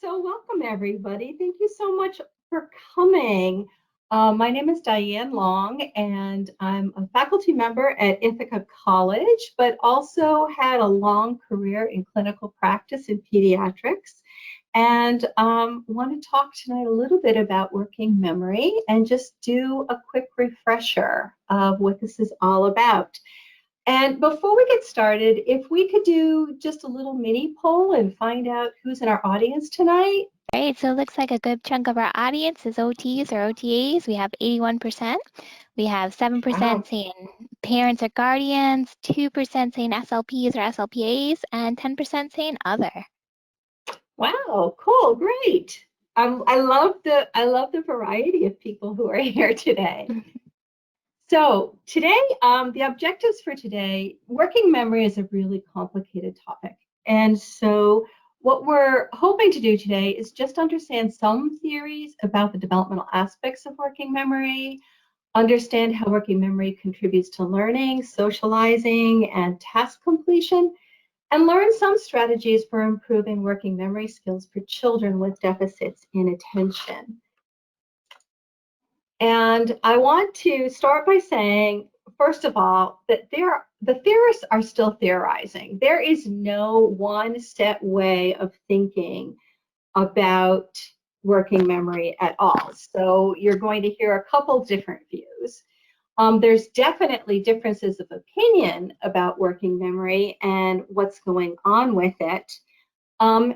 So welcome everybody. Thank you so much for coming. My name is Diane Long, and I'm a faculty member at Ithaca College, but also had a long career in clinical practice in pediatrics. And want to talk tonight a little bit about working memory and just do a quick refresher of what this is all about. And before we get started, if we could do just a little mini poll and find out who's in our audience tonight. Great, so it looks like a good chunk of our audience is OTs or OTAs. We have 81%. We have 7% saying parents or guardians, 2% saying SLPs or SLPAs, and 10% saying other. Wow, cool, great. I love the variety of people who are here today. So today, the objectives for today, working memory is a really complicated topic. And so what we're hoping to do today is just understand some theories about the developmental aspects of working memory, understand how working memory contributes to learning, socializing, and task completion, and learn some strategies for improving working memory skills for children with deficits in attention. And I want to start by saying, first of all, that the theorists are still theorizing. There is no one set way of thinking about working memory at all. So you're going to hear a couple different views. There's definitely differences of opinion about working memory and what's going on with it. And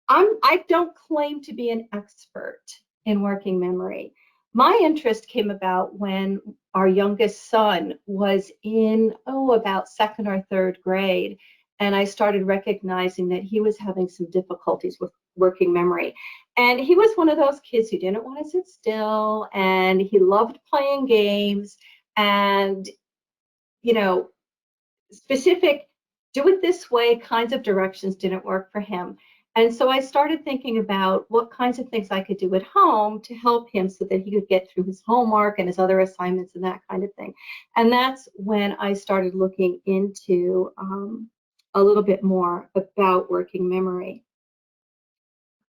I don't claim to be an expert in working memory. My interest came about when our youngest son was in, about second or third grade. And I started recognizing that he was having some difficulties with working memory. And he was one of those kids who didn't want to sit still, and he loved playing games, and, specific do it this way kinds of directions didn't work for him. And so I started thinking about what kinds of things I could do at home to help him so that he could get through his homework and his other assignments and that kind of thing. And that's when I started looking into a little bit more about working memory.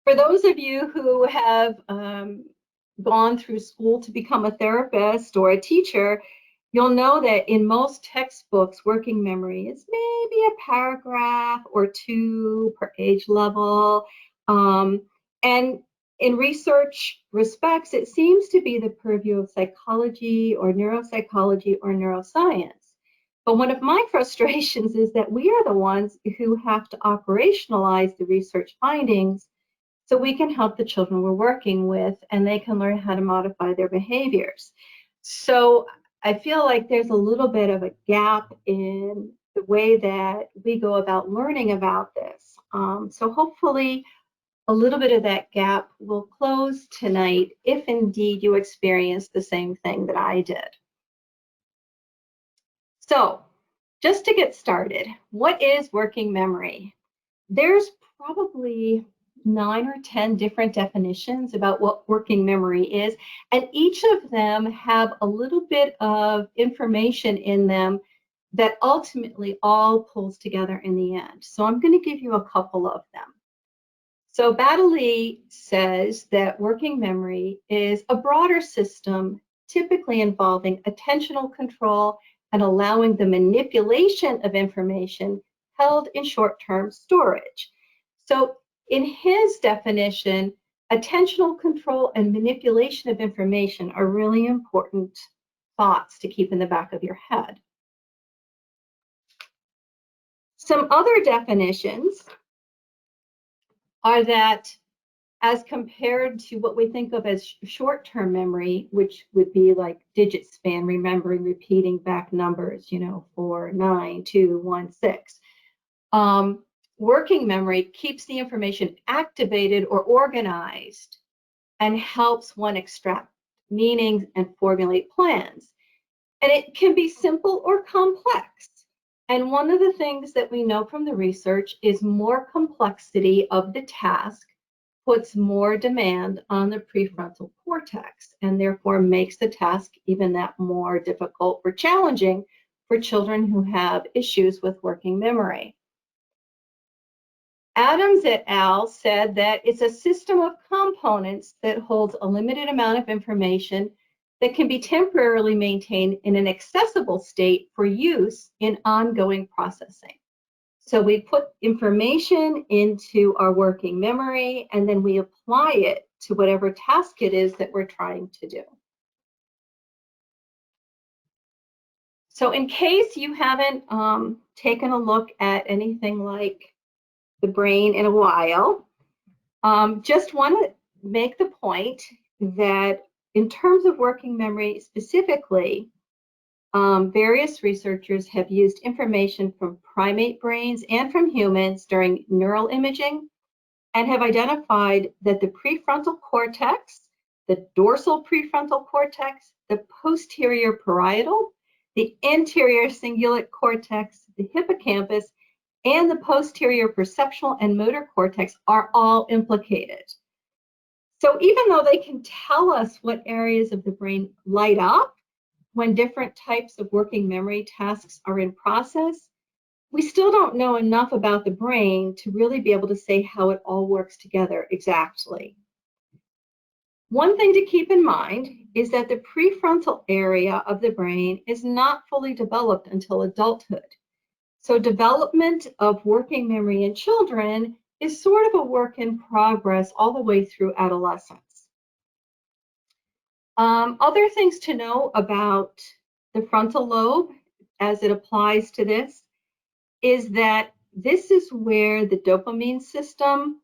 For those of you who have gone through school to become a therapist or a teacher, you'll know that in most textbooks, working memory is maybe a paragraph or two per age level. And in research respects, it seems to be the purview of psychology or neuropsychology or neuroscience. But one of my frustrations is that we are the ones who have to operationalize the research findings so we can help the children we're working with and they can learn how to modify their behaviors. So I feel like there's a little bit of a gap in the way that we go about learning about this. So hopefully a little bit of that gap will close tonight if indeed you experience the same thing that I did. So just to get started, what is working memory? There's probably 9 or 10 different definitions about what working memory is, and each of them have a little bit of information in them that ultimately all pulls together in the end. So I'm going to give you a couple of them. So Baddeley says that working memory is a broader system typically involving attentional control and allowing the manipulation of information held in short-term storage. So in his definition, attentional control and manipulation of information are really important thoughts to keep in the back of your head. Some other definitions are that as compared to what we think of as short-term memory, which would be like digit span, remembering, repeating back numbers, 4, 9, 2, 1, 6. Working memory keeps the information activated or organized and helps one extract meanings and formulate plans. And it can be simple or complex. And one of the things that we know from the research is more complexity of the task puts more demand on the prefrontal cortex and therefore makes the task even that more difficult or challenging for children who have issues with working memory. Adams et al. Said that it's a system of components that holds a limited amount of information that can be temporarily maintained in an accessible state for use in ongoing processing. So we put information into our working memory, and then we apply it to whatever task it is that we're trying to do. So in case you haven't taken a look at anything like the brain in a while, just want to make the point that in terms of working memory specifically, various researchers have used information from primate brains and from humans during neural imaging and have identified that the prefrontal cortex, the dorsal prefrontal cortex, the posterior parietal, the anterior cingulate cortex, the hippocampus, and the posterior perceptual and motor cortex are all implicated. So even though they can tell us what areas of the brain light up when different types of working memory tasks are in process, we still don't know enough about the brain to really be able to say how it all works together exactly. One thing to keep in mind is that the prefrontal area of the brain is not fully developed until adulthood. So development of working memory in children is sort of a work in progress all the way through adolescence. Other things to know about the frontal lobe as it applies to this is that this is where the dopamine system,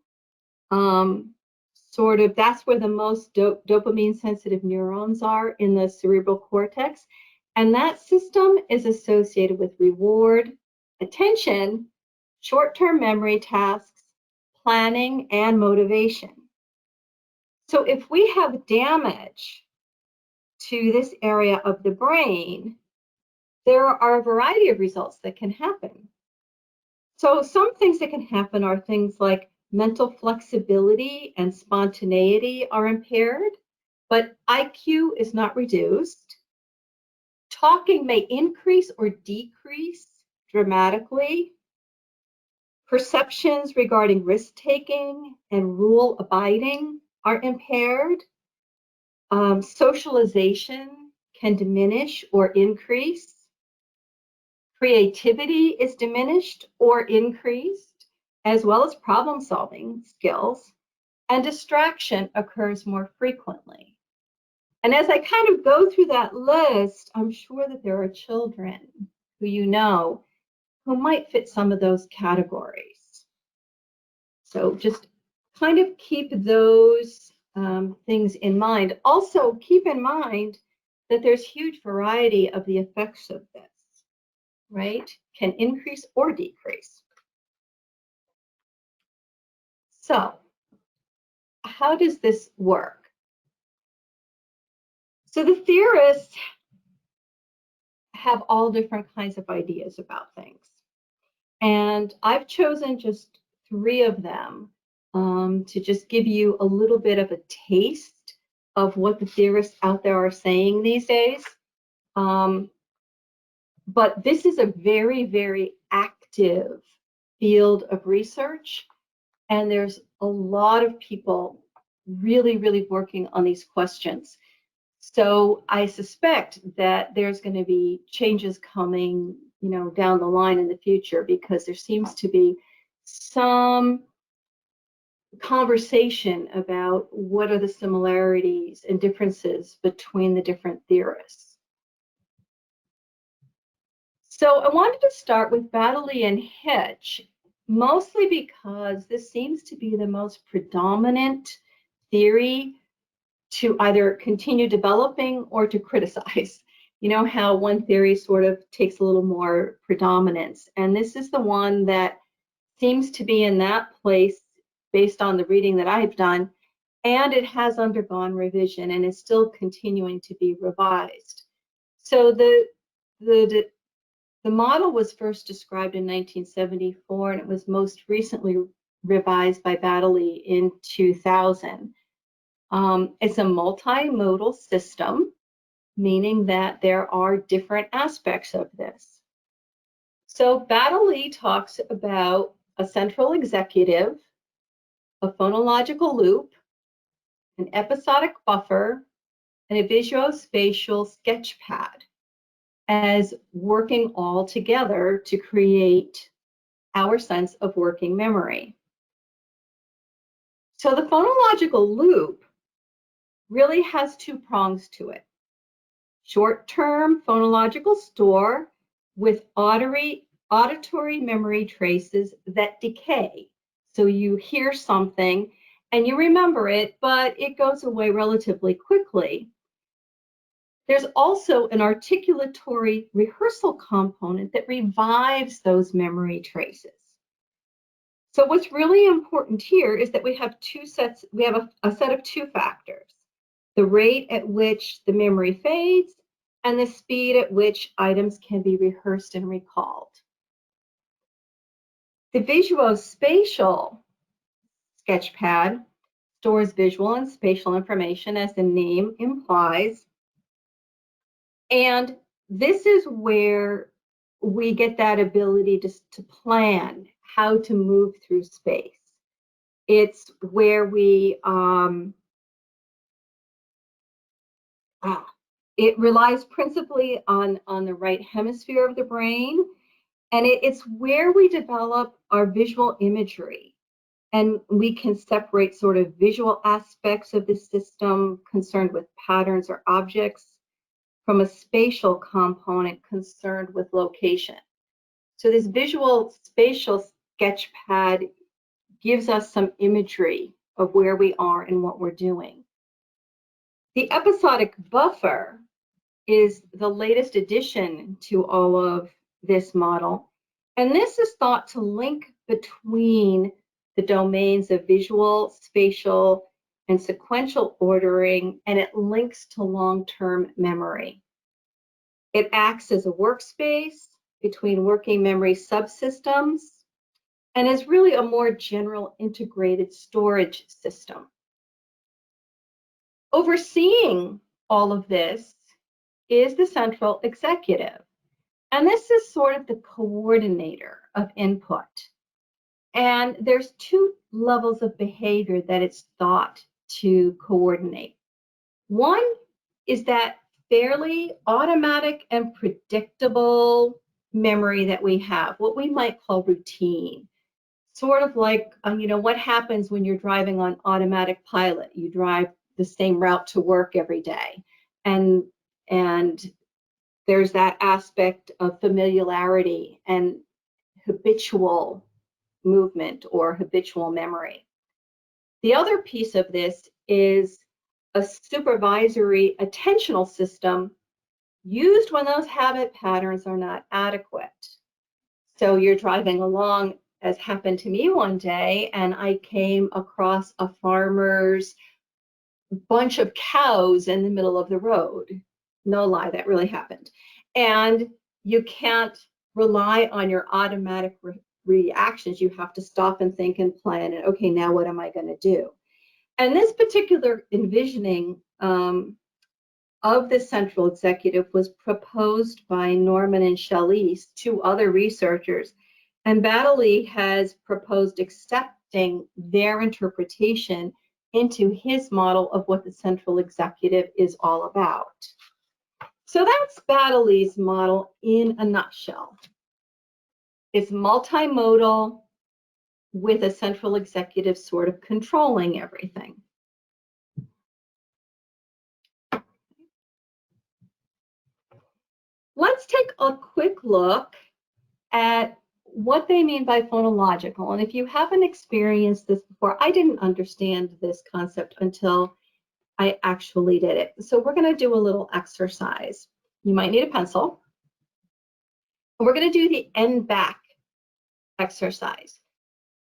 that's where the most dopamine sensitive neurons are in the cerebral cortex. And that system is associated with reward, attention, short-term memory tasks, planning, and motivation. So if we have damage to this area of the brain, there are a variety of results that can happen. So some things that can happen are things like mental flexibility and spontaneity are impaired, but IQ is not reduced. Talking may increase or decrease dramatically. Perceptions regarding risk-taking and rule abiding are impaired. Socialization can diminish or increase. Creativity is diminished or increased, as well as problem-solving skills, and distraction occurs more frequently. And as I kind of go through that list, I'm sure that there are children who you know who might fit some of those categories. So just kind of keep those things in mind. Also, keep in mind that there's huge variety of the effects of this, right? Can increase or decrease. So how does this work? So the theorists have all different kinds of ideas about things. And I've chosen just 3 of them to just give you a little bit of a taste of what the theorists out there are saying these days. But this is a very, very active field of research, and there's a lot of people really, really working on these questions. So I suspect that there's going to be changes coming, down the line in the future, because there seems to be some conversation about what are the similarities and differences between the different theorists. So I wanted to start with Baddeley and Hitch, mostly because this seems to be the most predominant theory to either continue developing or to criticize. You know how one theory sort of takes a little more predominance, and this is the one that seems to be in that place based on the reading that I've done, and it has undergone revision and is still continuing to be revised. So the model was first described in 1974, and it was most recently revised by Baddeley in 2000. It's a multimodal system, meaning that there are different aspects of this. So Baddeley talks about a central executive, a phonological loop, an episodic buffer, and a visuospatial sketch pad as working all together to create our sense of working memory. So the phonological loop really has two prongs to it. Short-term phonological store with auditory memory traces that decay. So you hear something and you remember it, but it goes away relatively quickly. There's also an articulatory rehearsal component that revives those memory traces. So what's really important here is that we have a set of two factors: the rate at which the memory fades and the speed at which items can be rehearsed and recalled. The visuospatial sketchpad stores visual and spatial information, as the name implies. And this is where we get that ability to plan how to move through space. It's where it relies principally on the right hemisphere of the brain, and it's where we develop our visual imagery. And we can separate sort of visual aspects of the system concerned with patterns or objects from a spatial component concerned with location. So this visual spatial sketchpad gives us some imagery of where we are and what we're doing. The episodic buffer is the latest addition to all of this model. And this is thought to link between the domains of visual, spatial, and sequential ordering, and it links to long-term memory. It acts as a workspace between working memory subsystems and is really a more general integrated storage system. Overseeing all of this is the central executive, and this is sort of the coordinator of input. And there's two levels of behavior that it's thought to coordinate. One is that fairly automatic and predictable memory that we have, what we might call routine. Sort of like, what happens when you're driving on automatic pilot? You drive the same route to work every day. And there's that aspect of familiarity and habitual movement or habitual memory. The other piece of this is a supervisory attentional system used when those habit patterns are not adequate. So you're driving along, as happened to me one day, and I came across a farmer's bunch of cows in the middle of the road. No lie, that really happened. And you can't rely on your automatic reactions. You have to stop and think and plan, and okay, now what am I going to do? And this particular envisioning of the central executive was proposed by Norman and Shelley, two other researchers, and Baddeley has proposed accepting their interpretation into his model of what the central executive is all about. So that's Baddeley's model in a nutshell. It's multimodal with a central executive sort of controlling everything. Let's take a quick look at what they mean by phonological. And if you haven't experienced this before, I didn't understand this concept until I actually did it. So we're going to do a little exercise. You might need a pencil. We're going to do the N back exercise.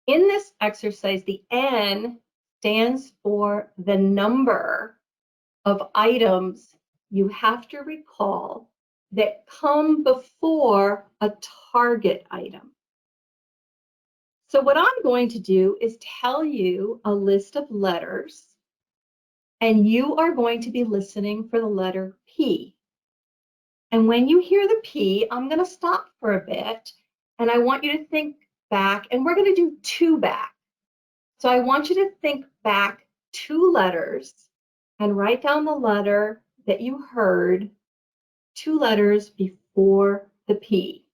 In this exercise, the N stands for the number of items you have to recall that come before a target item. So what I'm going to do is tell you a list of letters, and you are going to be listening for the letter P. And when you hear the P, I'm going to stop for a bit, and I want you to think back, and we're going to do 2 back. So I want you to think back 2 letters and write down the letter that you heard 2 letters before the P.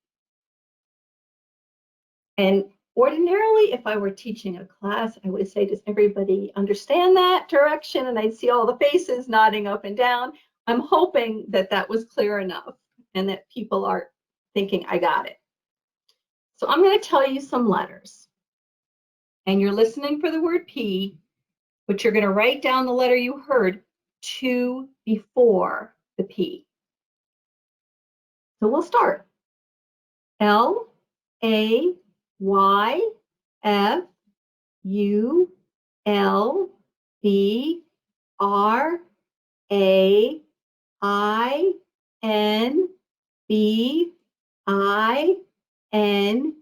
And ordinarily, if I were teaching a class, I would say, does everybody understand that direction? And I'd see all the faces nodding up and down. I'm hoping that that was clear enough and that people are thinking, I got it. So I'm going to tell you some letters. And you're listening for the word P, but you're going to write down the letter you heard 2 before the P. So we'll start. L, A, Y, F, U, L, B, R, A, I, N, B, I, N,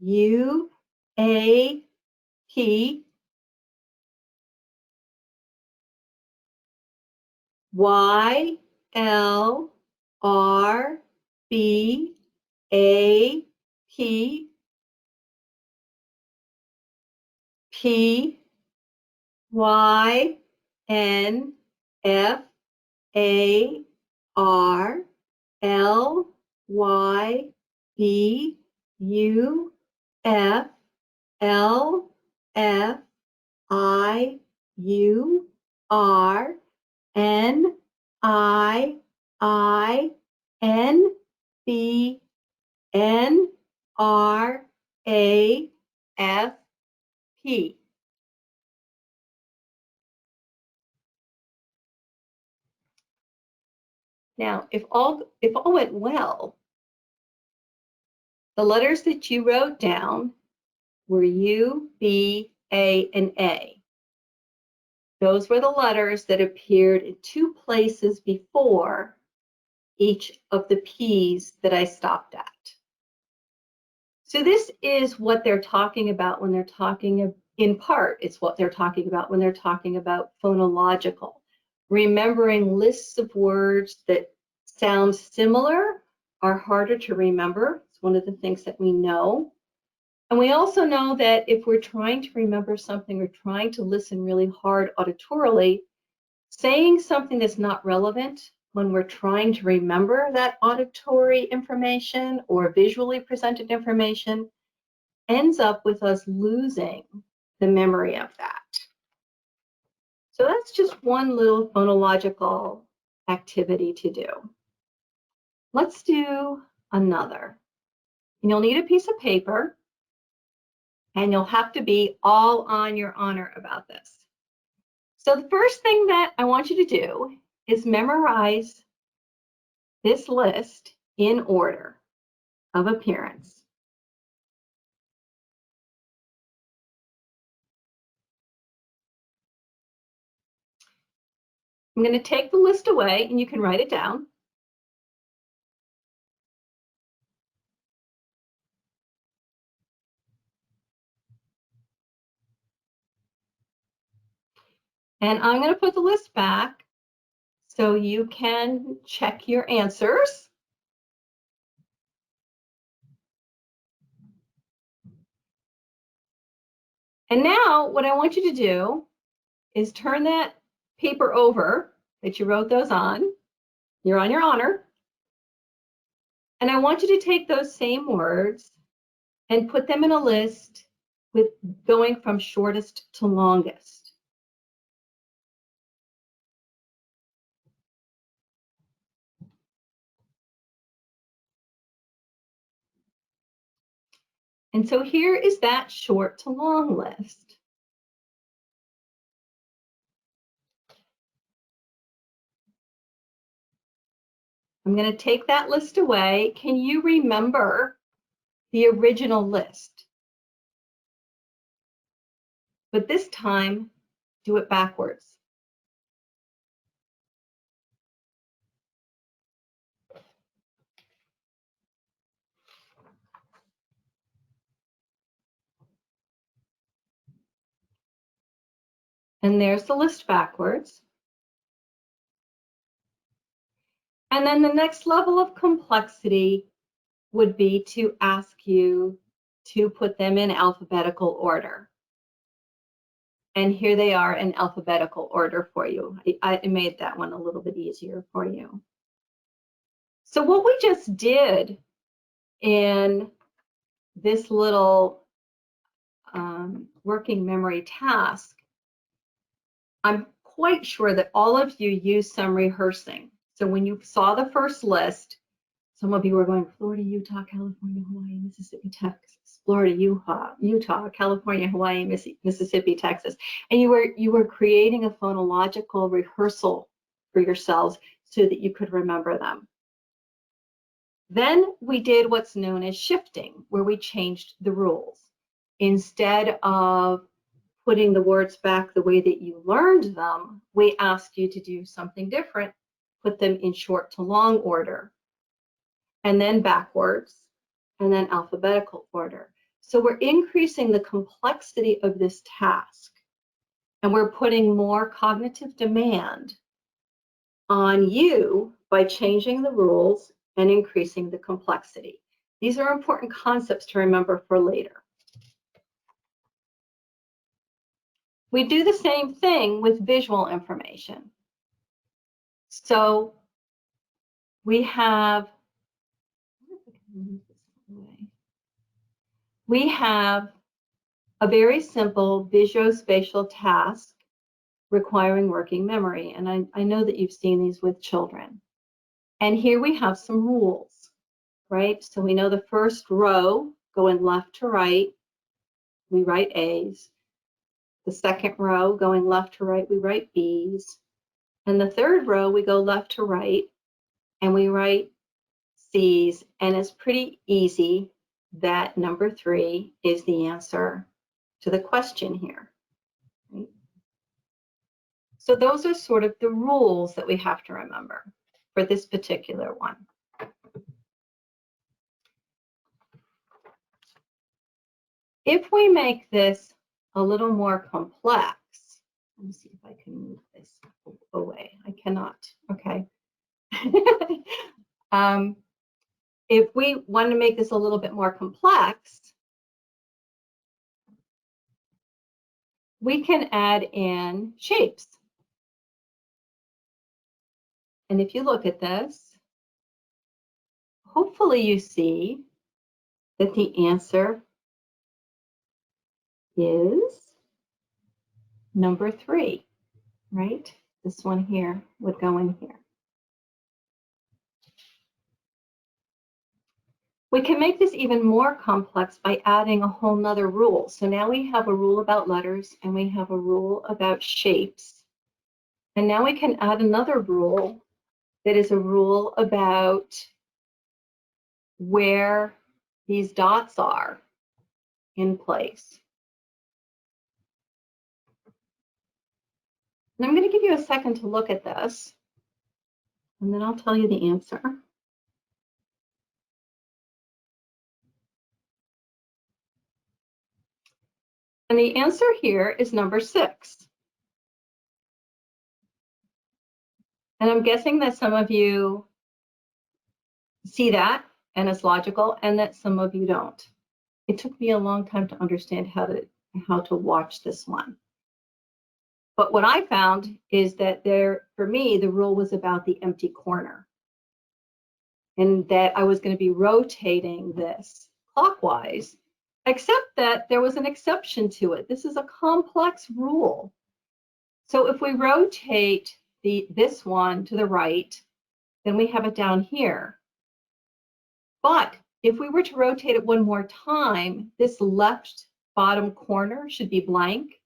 U, A, P, Y, L, R, B, A, P, P, Y, N, F, A, R, L, Y, B, U, F, L, F, I, U, R, N, I, N, B, N, R, A, F, P. Now, if all went well, the letters that you wrote down were U, B, A, and A. Those were the letters that appeared in 2 places before each of the P's that I stopped at. So this is what they're talking about when they're talking, in part, it's what they're talking about when they're talking about phonological. Remembering lists of words that sound similar are harder to remember. It's one of the things that we know. And we also know that if we're trying to remember something or trying to listen really hard auditorily, saying something that's not relevant when we're trying to remember that auditory information or visually presented information ends up with us losing the memory of that. So that's just one little phonological activity to do. Let's do another. And you'll need a piece of paper, and you'll have to be all on your honor about this. So the first thing that I want you to do is memorize this list in order of appearance. I'm going to take the list away, and you can write it down. And I'm going to put the list back so you can check your answers. And now what I want you to do is turn that paper over that you wrote those on. You're on your honor. And I want you to take those same words and put them in a list with going from shortest to longest. And so here is that short to long list. I'm going to take that list away. Can you remember the original list? But this time, do it backwards. And there's the list backwards. And then the next level of complexity would be to ask you to put them in alphabetical order. And here they are in alphabetical order for you. I made that one a little bit easier for you. So what we just did in this little working memory task, I'm quite sure that all of you used some rehearsing. So when you saw the first list, some of you were going Florida, Utah, California, Hawaii, Mississippi, Texas. Florida, Utah, California, Hawaii, Mississippi, Texas. And you were creating a phonological rehearsal for yourselves so that you could remember them. Then we did what's known as shifting, where we changed the rules. Instead of putting the words back the way that you learned them, we asked you to do something different, put them in short to long order, and then backwards, and then alphabetical order. So we're increasing the complexity of this task, and we're putting more cognitive demand on you by changing the rules and increasing the complexity. These are important concepts to remember for later. We do the same thing with visual information. So we have a very simple visuospatial task requiring working memory. And I know that you've seen these with children. And here we have some rules, right? So we know the first row, going left to right, we write A's. The second row, going left to right, we write B's. And the third row, we go left to right, and we write C's. And it's pretty easy that number 3 is the answer to the question here. Right? So those are sort of the rules that we have to remember for this particular one. If we make this a little more complex, let me see if I can move this away. I cannot. Okay. If we want to make this a little bit more complex, we can add in shapes. And if you look at this, hopefully you see that the answer is number 3, right? This one here would go in here. We can make this even more complex by adding a whole nother rule. So now we have a rule about letters and we have a rule about shapes. And now we can add another rule that is a rule about where these dots are in place. And I'm going to give you a second to look at this, and then I'll tell you the answer. And the answer here is number 6. And I'm guessing that some of you see that and it's logical, and that some of you don't. It took me a long time to understand how to watch this one. But what I found is that for me, the rule was about the empty corner, and that I was going to be rotating this clockwise, except that there was an exception to it. This is a complex rule. So if we rotate this one to the right, then we have it down here. But if we were to rotate it one more time, this left bottom corner should be blank,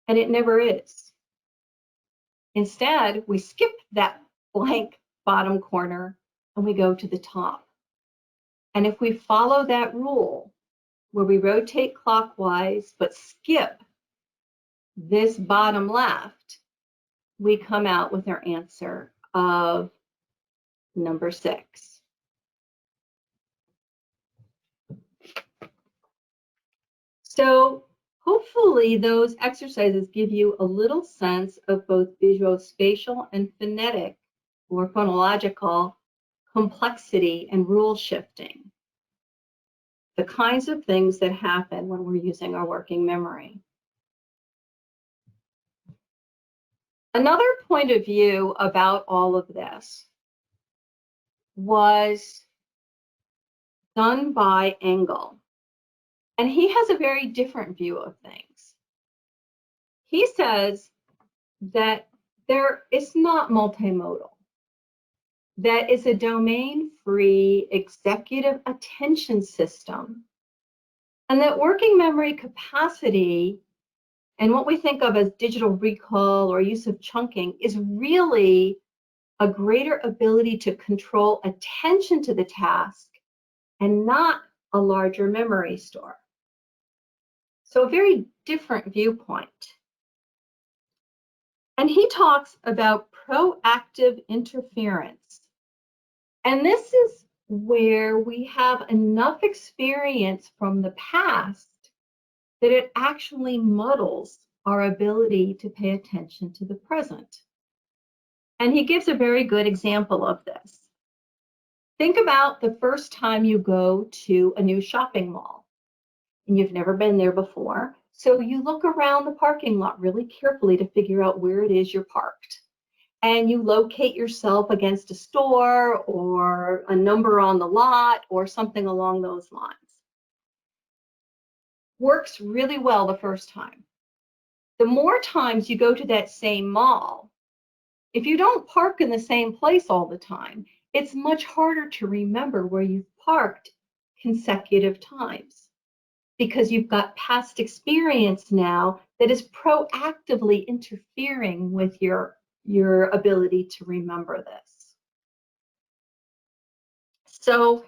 and it never is. Instead, we skip that blank bottom corner and we go to the top. And if we follow that rule, where we rotate clockwise but skip this bottom left, we come out with our answer of number 6. So hopefully those exercises give you a little sense of both visuospatial and phonetic or phonological complexity and rule shifting. the kinds of things that happen when we're using our working memory. Another point of view about all of this was done by Engel. And he has a very different view of things. He says that there is not multimodal, that is a domain-free executive attention system, and that working memory capacity and what we think of as digital recall or use of chunking is really a greater ability to control attention to the task and not a larger memory store. So a very different viewpoint. And he talks about proactive interference. And this is where we have enough experience from the past that it actually muddles our ability to pay attention to the present. And he gives a very good example of this. Think about the first time you go to a new shopping mall and you've never been there before. So you look around the parking lot really carefully to figure out where it is you're parked. And you locate yourself against a store or a number on the lot or something along those lines. Works really well the first time. The more times you go to that same mall, if you don't park in the same place all the time, it's much harder to remember where you've parked consecutive times because you've got past experience now that is proactively interfering with your ability to remember this. So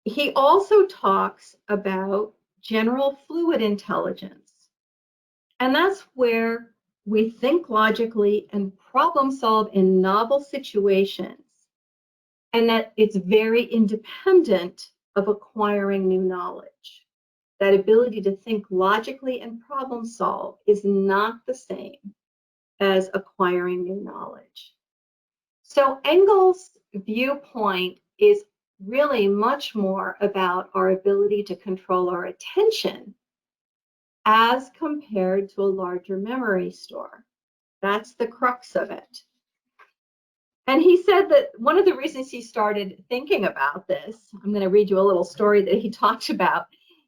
he also talks about general fluid intelligence. And that's where we think logically and problem solve in novel situations, and that it's very independent of acquiring new knowledge. That ability to think logically and problem solve is not the same as acquiring new knowledge. So Engel's viewpoint is really much more about our ability to control our attention as compared to a larger memory store. That's the crux of it. And he said that one of the reasons he started thinking about this, I'm going to read you a little story that he talked about.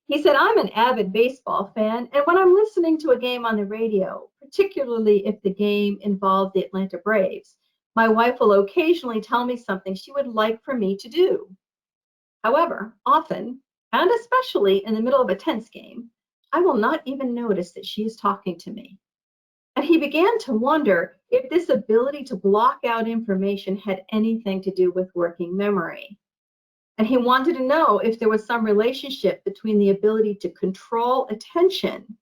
He said, I'm an avid baseball fan, and when I'm listening to a game on the radio, particularly if the game involved the Atlanta Braves, my wife will occasionally tell me something she would like for me to do. However, often, and especially in the middle of a tense game, I will not even notice that she is talking to me. And he began to wonder if this ability to block out information had anything to do with working memory. And he wanted to know if there was some relationship between the ability to control attention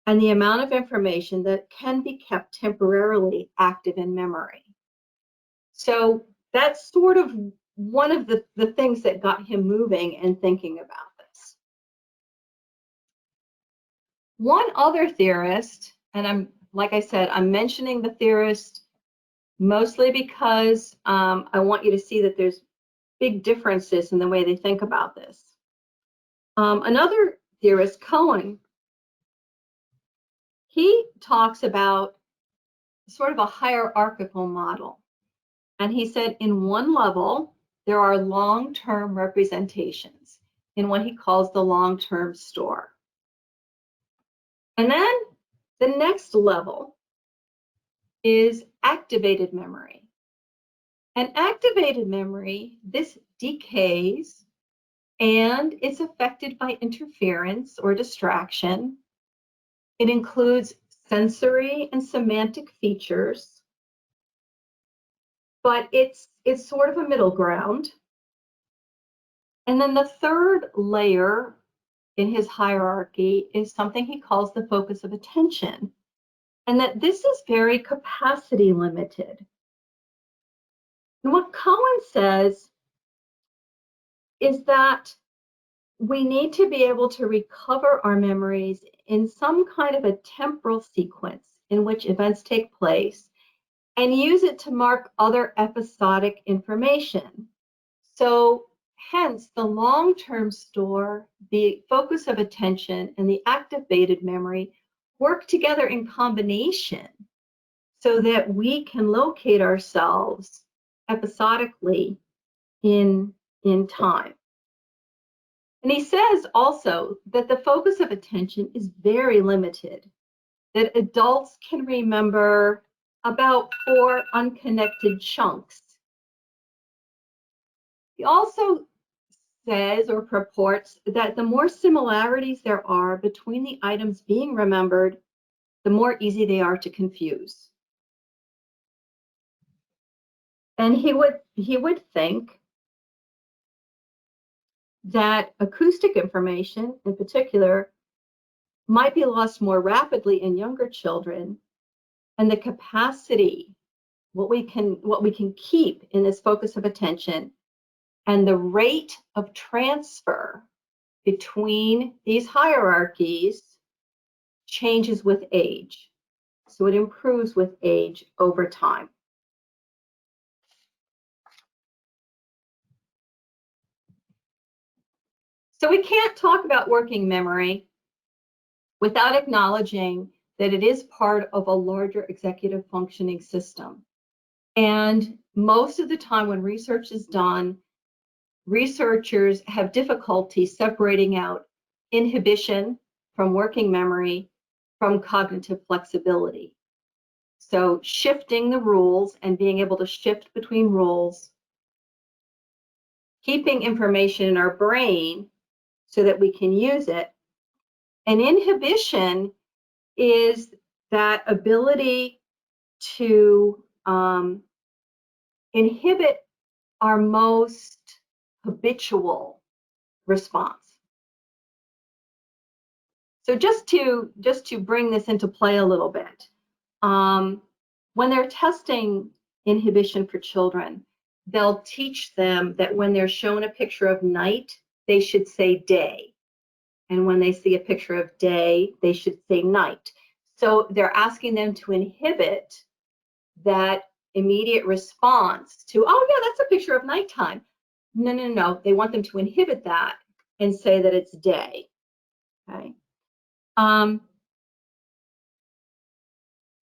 and the amount of information that can be kept temporarily active in memory. So that's sort of one of the things that got him moving and thinking about this. One other theorist, and like I said, I'm mentioning the theorist mostly because I want you to see that there's big differences in the way they think about this. Another theorist, Cohen, he talks about sort of a hierarchical model. And he said in one level, there are long-term representations in what he calls the long-term store. And then the next level is activated memory. And activated memory, this decays and is affected by interference or distraction. It includes sensory and semantic features, but it's sort of a middle ground. And then the third layer in his hierarchy is something he calls the focus of attention, and that this is very capacity limited. And what Cohen says is that we need to be able to recover our memories in some kind of a temporal sequence in which events take place and use it to mark other episodic information. So Hence, the long-term store, the focus of attention, and the activated memory work together in combination so that we can locate ourselves episodically in time. And he says also that the focus of attention is very limited, that adults can remember about 4 unconnected chunks. He also says or purports that the more similarities there are between the items being remembered, the more easy they are to confuse. And he would think that acoustic information in particular might be lost more rapidly in younger children, and the capacity, what we can keep in this focus of attention, and the rate of transfer between these hierarchies changes with age. So it improves with age over time. So we can't talk about working memory without acknowledging that it is part of a larger executive functioning system. And most of the time when research is done, researchers have difficulty separating out inhibition from working memory from cognitive flexibility. So shifting the rules and being able to shift between rules, keeping information in our brain so that we can use it. And inhibition is that ability to inhibit our most habitual response. So just to bring this into play a little bit, when they're testing inhibition for children, they'll teach them that when they're shown a picture of night, they should say day. And when they see a picture of day, they should say night. So they're asking them to inhibit that immediate response to, oh yeah, that's a picture of nighttime. No. They want them to inhibit that and say that it's day. Okay.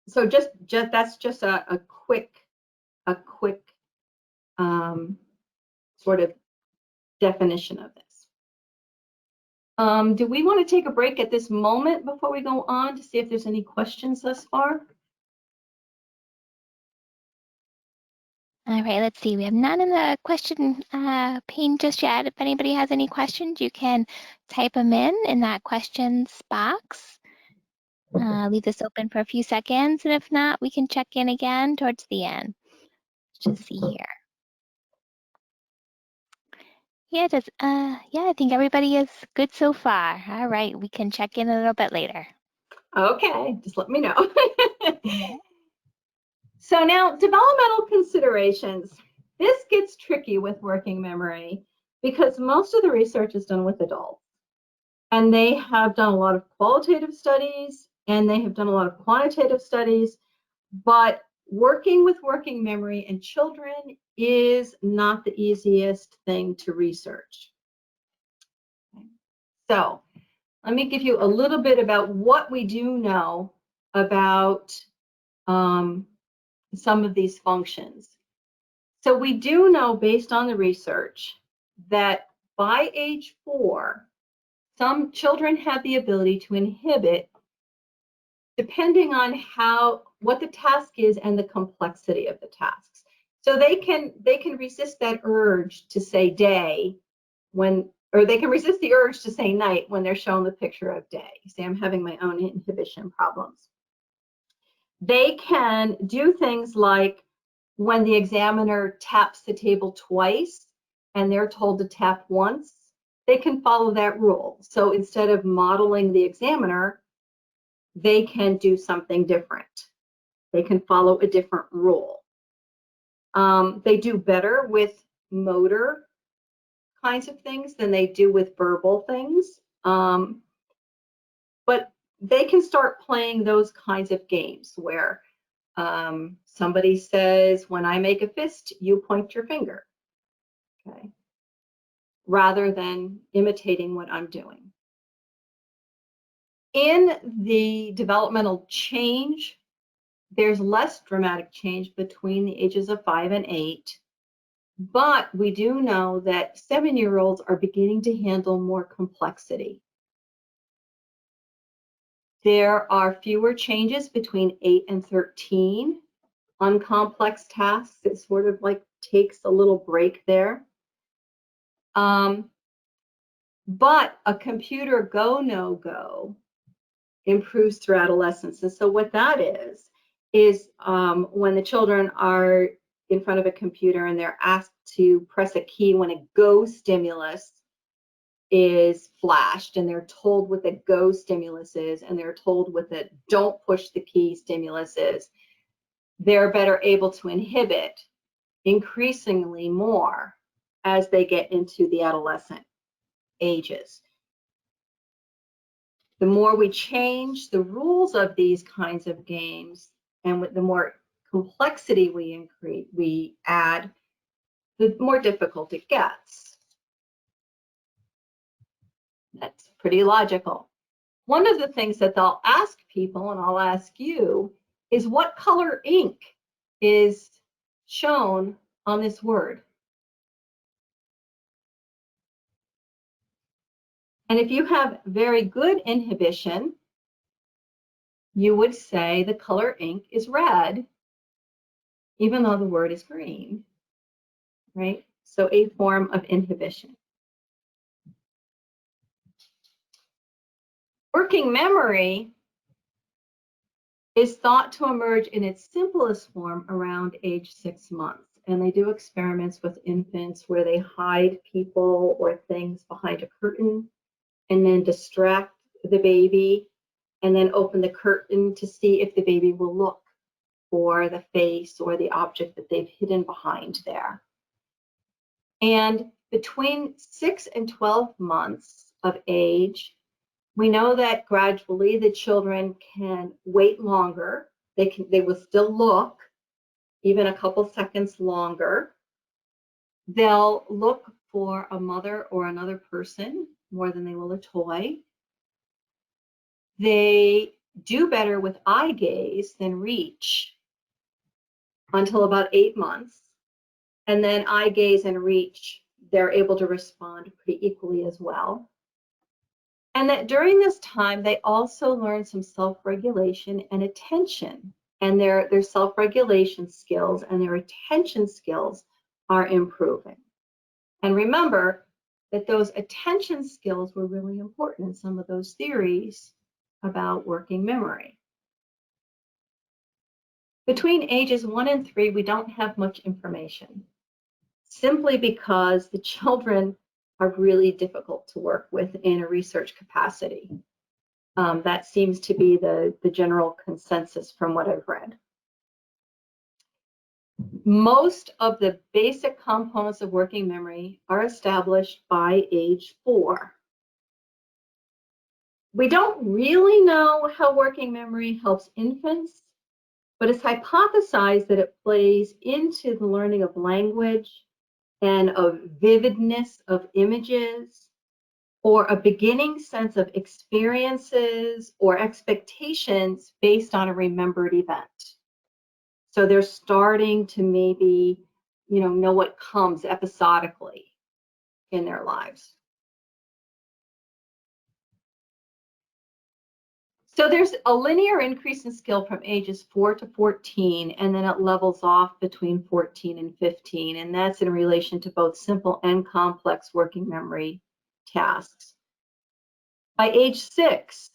So just that's just a quick sort of definition of this. Do we want to take a break at this moment before we go on to see if there's any questions thus far? All right, let's see. We have none in the question pane just yet. If anybody has any questions, you can type them in that questions box. Leave this open for a few seconds, and if not, we can check in again towards the end. Let's just see here. Yeah, I think everybody is good so far. All right, we can check in a little bit later. Okay, just let me know. Yeah. So now, developmental considerations. This gets tricky with working memory because most of the research is done with adults. And they have done a lot of qualitative studies and they have done a lot of quantitative studies, but working with working memory in children is not the easiest thing to research. Okay. So let me give you a little bit about what we do know about some of these functions. So we do know, based on the research, that by age 4, some children have the ability to inhibit depending on what the task is and the complexity of the tasks. So they can resist that urge to say day or they can resist the urge to say night when they're shown the picture of day. See, I'm having my own inhibition problems. They can do things like when the examiner taps the table twice and they're told to tap once, they can follow that rule. So instead of modeling the examiner, they can do something different. They can follow a different rule. They do better with motor kinds of things than they do with verbal things. But they can start playing those kinds of games where somebody says, when I make a fist, you point your finger. Okay. rather than imitating what I'm doing. In the developmental change, there's less dramatic change between the ages of 5 and 8, but we do know that 7-year-olds are beginning to handle more complexity. There are fewer changes between 8 and 13 on complex tasks. It sort of like takes a little break there. But a computer go, no go improves through adolescence. And so what that is when the children are in front of a computer and they're asked to press a key when a go stimulus is flashed, and they're told what the go stimulus is, and they're told what the don't push the key stimulus is, they're better able to inhibit increasingly more as they get into the adolescent ages. The more we change the rules of these kinds of games, and with the more complexity we add, the more difficult it gets. That's pretty logical. One of the things that they'll ask people, and I'll ask you, is what color ink is shown on this word? And if you have very good inhibition, you would say the color ink is red, even though the word is green, right? So a form of inhibition. Working memory is thought to emerge in its simplest form around age 6 months. And they do experiments with infants where they hide people or things behind a curtain and then distract the baby and then open the curtain to see if the baby will look for the face or the object that they've hidden behind there. And between 6 and 12 months of age, we know that gradually the children can wait longer. They will still look even a couple seconds longer. They'll look for a mother or another person more than they will a toy. They do better with eye gaze than reach until about 8 months. And then eye gaze and reach, they're able to respond pretty equally as well. And that during this time, they also learn some self-regulation and attention. And their self-regulation skills and their attention skills are improving. And remember that those attention skills were really important in some of those theories about working memory. Between ages 1 and 3, we don't have much information, simply because the children are really difficult to work with in a research capacity. That seems to be the general consensus from what I've read. Most of the basic components of working memory are established by age 4. We don't really know how working memory helps infants, but it's hypothesized that it plays into the learning of language and of vividness of images, or a beginning sense of experiences or expectations based on a remembered event. So they're starting to maybe, know what comes episodically in their lives. So there's a linear increase in skill from ages 4 to 14, and then it levels off between 14 and 15, and that's in relation to both simple and complex working memory tasks. By age 6,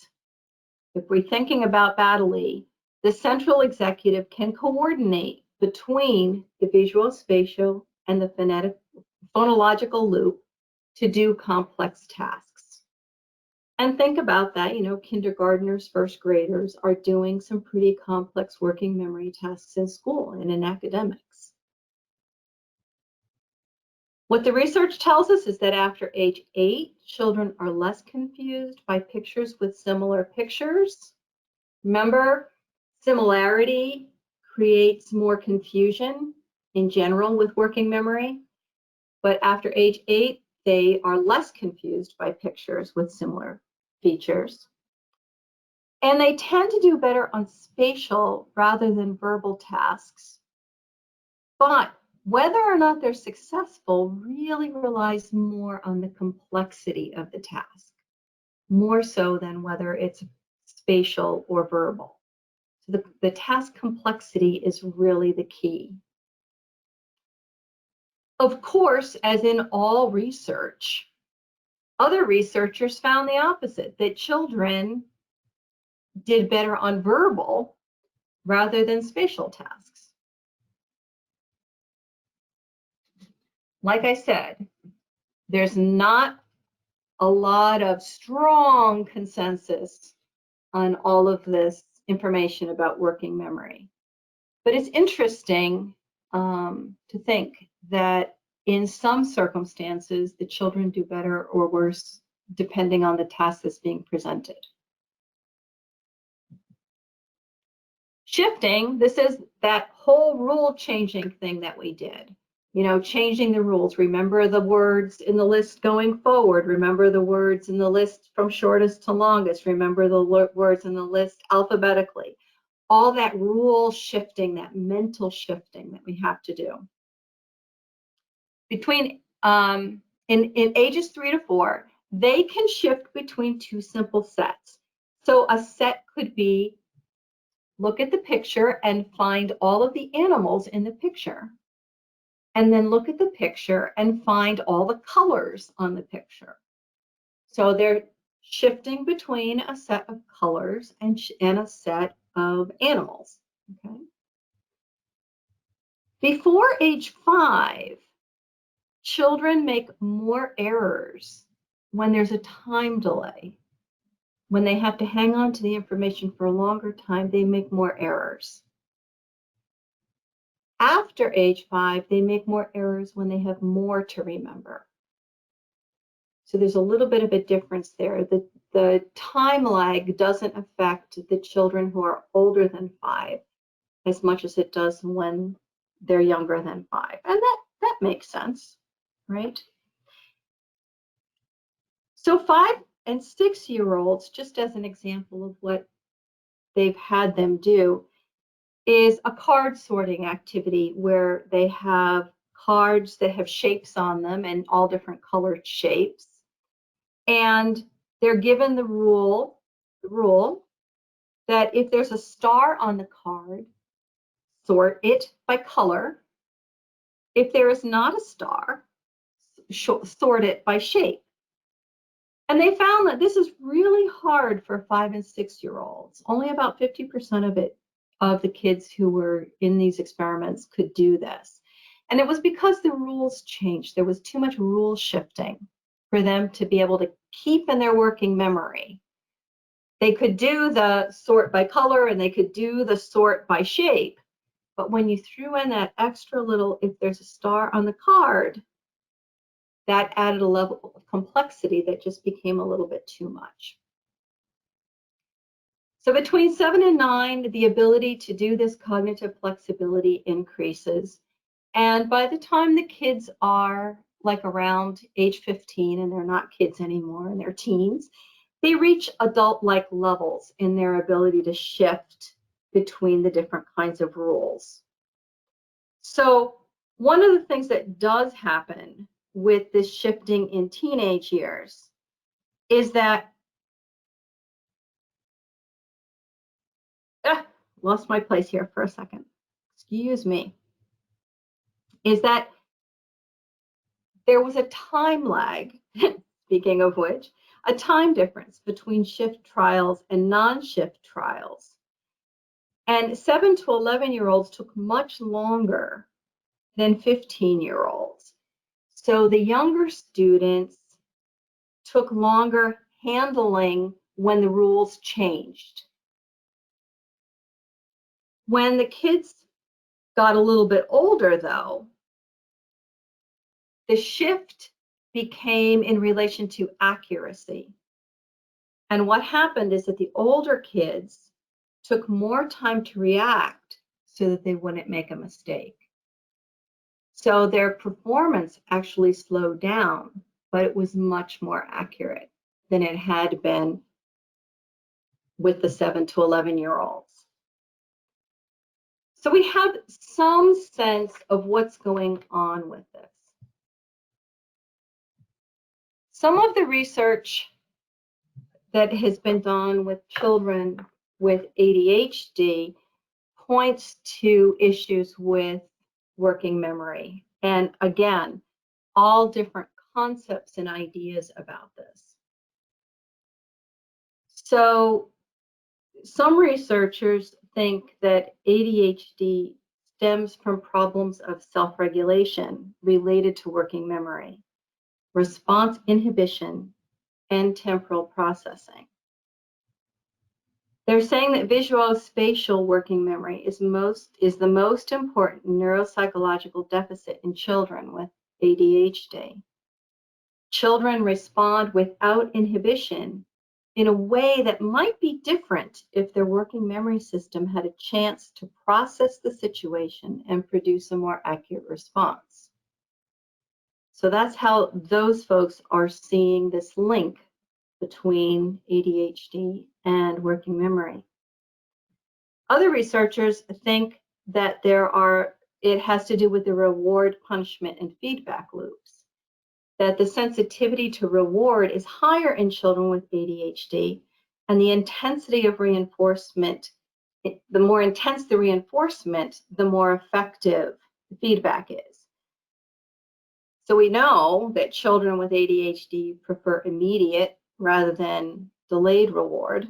if we're thinking about Baddeley, the central executive can coordinate between the visual, spatial, and the phonological loop to do complex tasks. And think about that, kindergartners, first graders are doing some pretty complex working memory tasks in school and in academics. What the research tells us is that after age 8, children are less confused by pictures with similar pictures. Remember, similarity creates more confusion in general with working memory. But after age 8, they are less confused by pictures with similar features. And they tend to do better on spatial rather than verbal tasks. But whether or not they're successful really relies more on the complexity of the task, more so than whether it's spatial or verbal. So the task complexity is really the key. Of course, as in all research, other researchers found the opposite, that children did better on verbal rather than spatial tasks. Like I said, there's not a lot of strong consensus on all of this information about working memory. But it's interesting to think that in some circumstances, the children do better or worse depending on the task that's being presented. Shifting, this is that whole rule changing thing that we did. You know, changing the rules. Remember the words in the list going forward. Remember the words in the list from shortest to longest. Remember the words in the list alphabetically. All that rule shifting, that mental shifting that we have to do. Between, in ages 3 to 4, they can shift between two simple sets. So a set could be, look at the picture and find all of the animals in the picture. And then look at the picture and find all the colors on the picture. So they're shifting between a set of colors and a set of animals. Okay. Before age 5, children make more errors when there's a time delay. When they have to hang on to the information for a longer time, they make more errors. After age 5, they make more errors when they have more to remember. So there's a little bit of a difference there. The time lag doesn't affect the children who are older than 5 as much as it does when they're younger than 5. And that makes sense, right? So 5 and 6-year-olds, just as an example of what they've had them do, is a card sorting activity where they have cards that have shapes on them and all different colored shapes. And they're given the rule that if there's a star on the card, sort it by color. If there is not a star, sort it by shape. And they found that this is really hard for 5 and 6-year-olds. Only about 50% of the kids who were in these experiments could do this. And it was because the rules changed. There was too much rule shifting for them to be able to keep in their working memory. They could do the sort by color and they could do the sort by shape. But when you threw in that extra little, if there's a star on the card, that added a level of complexity that just became a little bit too much. So between 7 and 9, the ability to do this cognitive flexibility increases. And by the time the kids are like around age 15 and they're not kids anymore and they're teens, they reach adult-like levels in their ability to shift between the different kinds of rules. So one of the things that does happen with this shifting in teenage years is that, lost my place here for a second, excuse me, is that there was a time lag, speaking of which, a time difference between shift trials and non-shift trials. And 7 to 11-year-olds took much longer than 15-year-olds. So the younger students took longer handling when the rules changed. When the kids got a little bit older, though, the shift became in relation to accuracy. And what happened is that the older kids took more time to react so that they wouldn't make a mistake. So their performance actually slowed down, but it was much more accurate than it had been with the 7 to 11-year-olds. So we have some sense of what's going on with this. Some of the research that has been done with children with ADHD points to issues with working memory. And again, all different concepts and ideas about this. So some researchers think that ADHD stems from problems of self-regulation related to working memory, response inhibition, and temporal processing. They're saying that visuospatial working memory is the most important neuropsychological deficit in children with ADHD. Children respond without inhibition in a way that might be different if their working memory system had a chance to process the situation and produce a more accurate response. So that's how those folks are seeing this link between ADHD and working memory. Other researchers think that it has to do with the reward, punishment, and feedback loops, that the sensitivity to reward is higher in children with ADHD, and the intensity of reinforcement, the more intense the reinforcement, the more effective the feedback is. So we know that children with ADHD prefer immediate rather than delayed reward,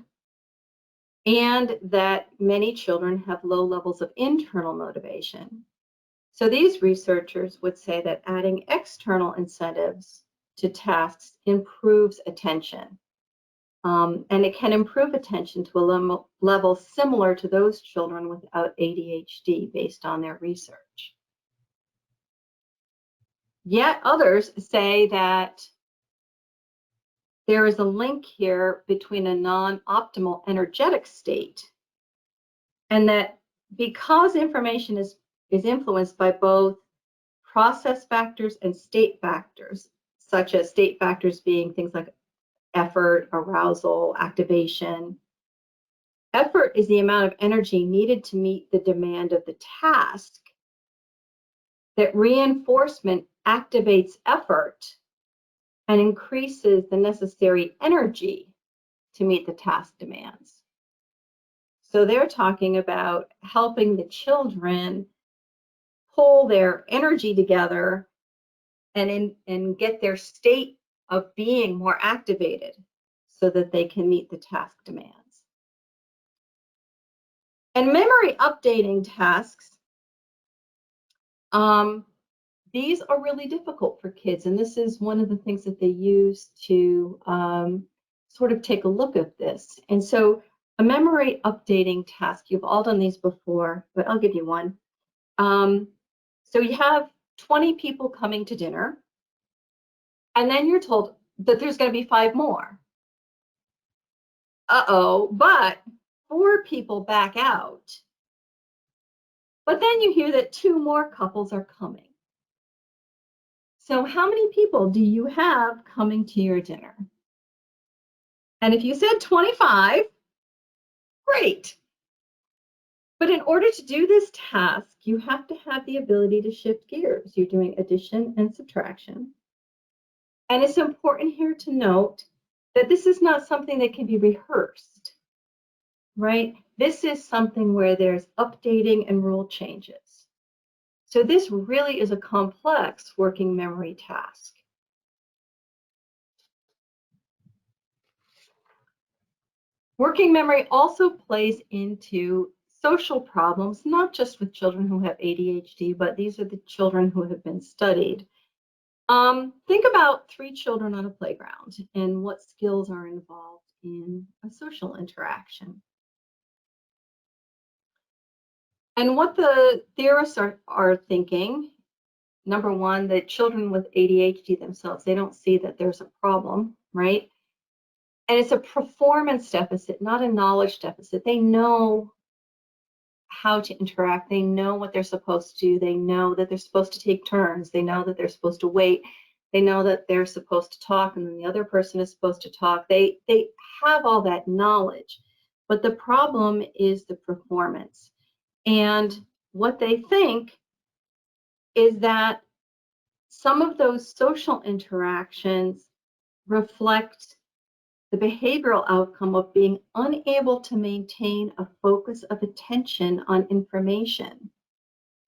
and that many children have low levels of internal motivation. So these researchers would say that adding external incentives to tasks improves attention. And it can improve attention to a level similar to those children without ADHD based on their research. Yet others say that there is a link here between a non-optimal energetic state, and that because information is influenced by both process factors and state factors, such as state factors being things like effort, arousal, activation. Effort is the amount of energy needed to meet the demand of the task. That reinforcement activates effort and increases the necessary energy to meet the task demands. So they're talking about helping the children pull their energy together and get their state of being more activated so that they can meet the task demands. And memory updating tasks, these are really difficult for kids, and this is one of the things that they use to sort of take a look at this. And so a memory updating task, you've all done these before, but I'll give you one. So you have 20 people coming to dinner, and then you're told that there's going to be 5 more. Uh-oh, but 4 people back out. But then you hear that 2 more couples are coming. So how many people do you have coming to your dinner? And if you said 25, great. But in order to do this task, you have to have the ability to shift gears. You're doing addition and subtraction. And it's important here to note that this is not something that can be rehearsed, right? This is something where there's updating and rule changes. So this really is a complex working memory task. Working memory also plays into social problems, not just with children who have ADHD, but these are the children who have been studied. Think about 3 children on a playground and what skills are involved in a social interaction. And what the theorists are thinking, number one, that children with ADHD themselves, they don't see that there's a problem, right? And it's a performance deficit, not a knowledge deficit. They know how to interact. They know what they're supposed to do. They know that they're supposed to take turns. They know that they're supposed to wait. They know that they're supposed to talk and then the other person is supposed to talk. They have all that knowledge, but the problem is the performance. And what they think is that some of those social interactions reflect the behavioral outcome of being unable to maintain a focus of attention on information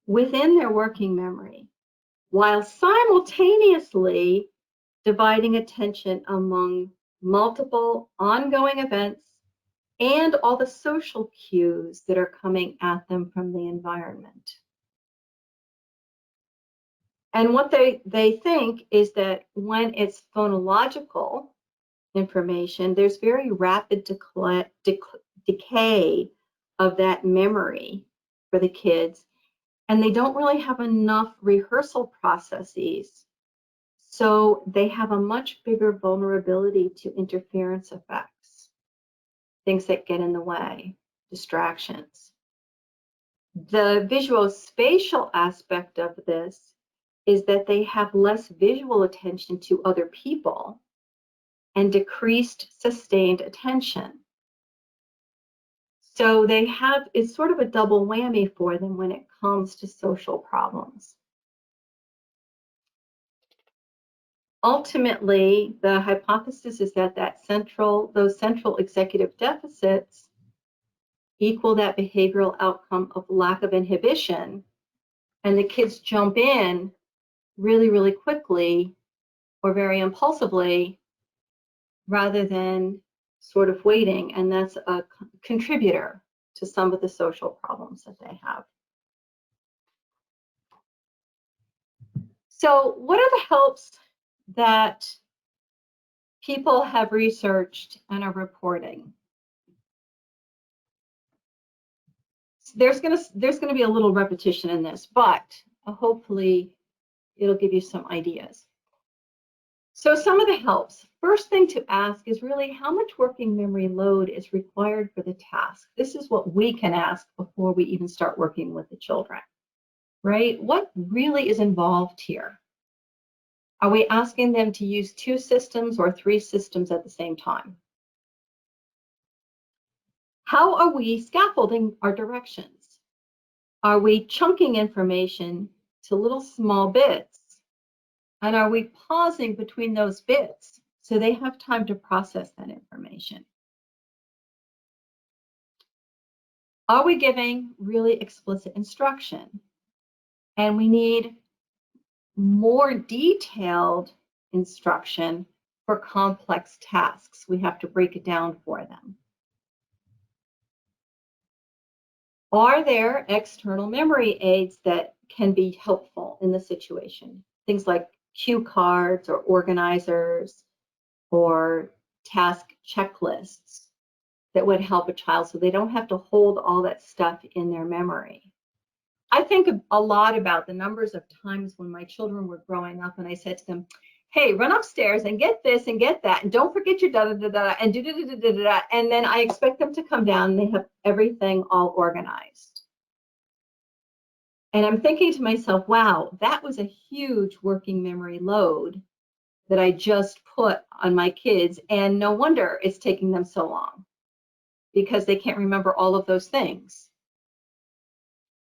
within their working memory, while simultaneously dividing attention among multiple ongoing events and all the social cues that are coming at them from the environment. And what they think is that when it's phonological information, there's very rapid decay of that memory for the kids, and they don't really have enough rehearsal processes. So they have a much bigger vulnerability to interference effects, things that get in the way, distractions. The visuospatial aspect of this is that they have less visual attention to other people and decreased sustained attention. So they have, it's sort of a double whammy for them when it comes to social problems. Ultimately, the hypothesis is that those central executive deficits equal that behavioral outcome of lack of inhibition, and the kids jump in really, really quickly or very impulsively rather than sort of waiting, and that's a contributor to some of the social problems that they have. So what are the helps that people have researched and are reporting? There's gonna be a little repetition in this, but hopefully it'll give you some ideas. So some of the helps. First thing to ask is really how much working memory load is required for the task. This is what we can ask before we even start working with the children, right? What really is involved here? Are we asking them to use 2 systems or 3 systems at the same time? How are we scaffolding our directions? Are we chunking information to little small bits? And are we pausing between those bits so they have time to process that information? Are we giving really explicit instruction? And we need more detailed instruction for complex tasks. We have to break it down for them. Are there external memory aids that can be helpful in the situation? Things like cue cards or organizers or task checklists that would help a child so they don't have to hold all that stuff in their memory. I think a lot about the numbers of times when my children were growing up and I said to them, hey, run upstairs and get this and get that, and don't forget your da-da-da-da, and do-da-da-da-da-da, and then I expect them to come down and they have everything all organized. And I'm thinking to myself, wow, that was a huge working memory load that I just put on my kids, and no wonder it's taking them so long because they can't remember all of those things.